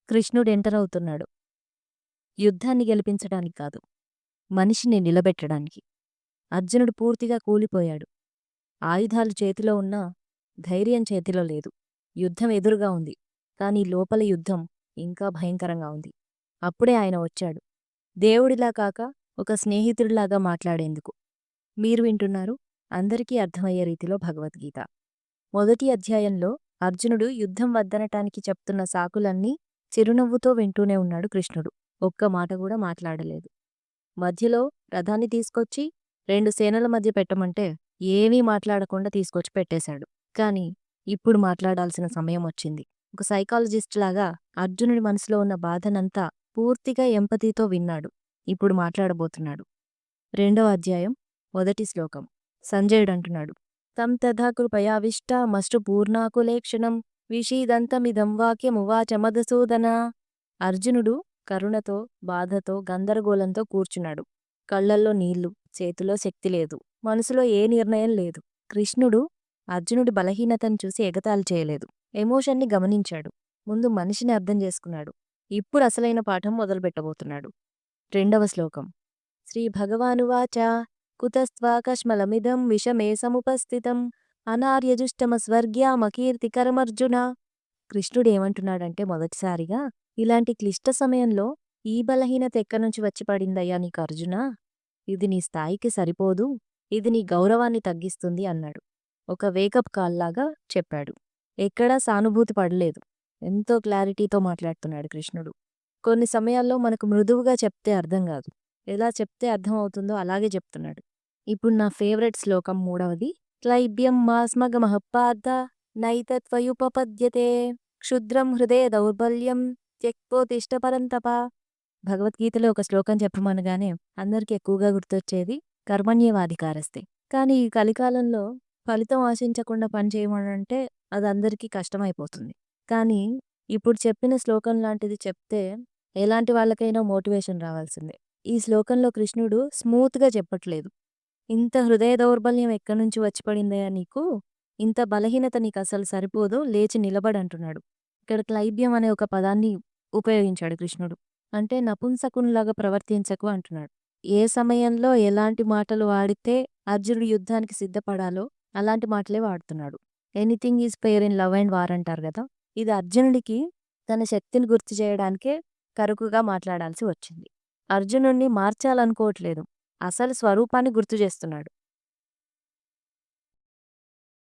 కృష్ణుడు ఎంటర్ అవుతున్నాడు. యుద్ధాన్ని గెలిపించడానికి కాదు, మనిషిని నిలబెట్టడానికి. అర్జునుడు పూర్తిగా కూలిపోయాడు. ఆయుధాలు చేతిలో ఉన్నా ధైర్యం చేతిలో లేదు. యుద్ధం ఎదురుగా ఉంది, కానీ లోపల యుద్ధం ఇంకా భయంకరంగా ఉంది. అప్పుడే ఆయన వచ్చాడు, దేవుడిలా కాక ఒక స్నేహితుడిలాగా మాట్లాడేందుకు. మీరు వింటున్నారు అందరికీ అర్థమయ్యే రీతిలో భగవద్గీత. మొదటి అధ్యాయంలో అర్జునుడు యుద్ధం వద్దనటానికి చెప్తున్న సాకులన్నీ చిరునవ్వుతో వింటూనే ఉన్నాడు కృష్ణుడు. ఒక్క మాట కూడా మాట్లాడలేదు. మధ్యలో రథాన్ని తీసుకొచ్చి 2 సేనల మధ్య పెట్టమంటే ఏమీ మాట్లాడకుండా తీసుకొచ్చి పెట్టేశాడు. కాని ఇప్పుడు మాట్లాడాల్సిన సమయం వచ్చింది. ఒక సైకాలజిస్ట్ లాగా అర్జునుడి మనసులో ఉన్న బాధనంతా పూర్తిగా ఎంపతితో విన్నాడు. ఇప్పుడు మాట్లాడబోతున్నాడు. 2వ అధ్యాయం 1వ శ్లోకం. సంజయుడంటున్నాడు, తం తథా కృపయావిష్టామశ్రు పూర్ణాకులేక్షణం విషీదంతమిదం వాక్యమువాచ మధుసూదన. అర్జునుడు కరుణతో, బాధతో, గందరగోళంతో కూర్చున్నాడు. కళ్లల్లో నీళ్లు, చేతిలో శక్తి లేదు, మనసులో ఏ నిర్ణయం లేదు. కృష్ణుడు అర్జునుడి బలహీనతను చూసి ఎగతాళి చేయలేదు. ఎమోషన్ని గమనించాడు. ముందు మనిషిని అర్థం చేసుకున్నాడు. ఇప్పుడు అసలైన పాఠం మొదలుపెట్టబోతున్నాడు. 2వ శ్లోకం. శ్రీ భగవానువాచ కుతస్త్వాకశ్మలమిదం విషమే సముపస్థితం అనార్యజుష్టమస్వర్గ్యామకీర్తికరమర్జున. కృష్ణుడు ఏమంటున్నాడంటే, మొదటిసారిగా ఇలాంటి క్లిష్ట సమయంలో ఈ బలహీనత ఎక్కడ్నుంచి వచ్చి పడిందయ్యా నీకు అర్జునా? ఇది నీ స్థాయికి సరిపోదు, ఇది నీ గౌరవాన్ని తగ్గిస్తుంది అన్నాడు. ఒక వేకప్ కాల్ లాగా చెప్పాడు. ఎక్కడా సానుభూతి పడలేదు. ఎంతో క్లారిటీతో మాట్లాడుతున్నాడు కృష్ణుడు. కొన్ని సమయాల్లో మనకు మృదువుగా చెప్తే అర్థం కాదు, ఎలా చెప్తే అర్థం అవుతుందో అలాగే చెప్తున్నాడు. ఇప్పుడు నా ఫేవరెట్ శ్లోకం 3వది. క్లైబ్యం మాస్మగమఃపార్థ నైతత్వయుపపద్యతే క్షుద్రం హృదయ దౌర్బల్యం త్యక్తోతిష్ఠ పరంతప. భగవద్గీతలో ఒక శ్లోకం చెప్పమనగానే అందరికీ ఎక్కువగా గుర్తొచ్చేది కర్మణ్యేవాధికారస్తే. కానీ ఈ కలికాలంలో ఫలితం ఆశించకుండా పని చేయమనంటే అది అందరికీ కష్టమైపోతుంది. కానీ ఇప్పుడు చెప్పిన శ్లోకం లాంటిది చెప్తే ఎలాంటి వాళ్ళకైనా మోటివేషన్ రావాల్సిందే. ఈ శ్లోకంలో కృష్ణుడు స్మూత్గా చెప్పట్లేదు. ఇంత హృదయ దౌర్బల్యం ఎక్కడి నుంచి వచ్చి పడిందయ్యా నీకు, ఇంత బలహీనత నీకు అసలు సరిపోదు, లేచి నిలబడంటున్నాడు. ఇక్కడ క్లైబ్యం అనే ఒక పదాన్ని ఉపయోగించాడు కృష్ణుడు. అంటే నపుంసకునిలాగా ప్రవర్తించకు అంటున్నాడు. ఏ సమయంలో ఎలాంటి మాటలు వాడితే అర్జునుడు యుద్ధానికి సిద్ధపడాలో అలాంటి మాటలే వాడుతున్నాడు. Anything is fair in love and war అంటారు కదా. ఇది అర్జునుడికి తన శక్తిని గుర్తు చేయడానికే కరుకుగా మాట్లాడాల్సి వచ్చింది. అర్జునుడిని మార్చాలనుకోవట్లేదు, అసలు స్వరూపాన్ని గుర్తు చేస్తున్నాడు.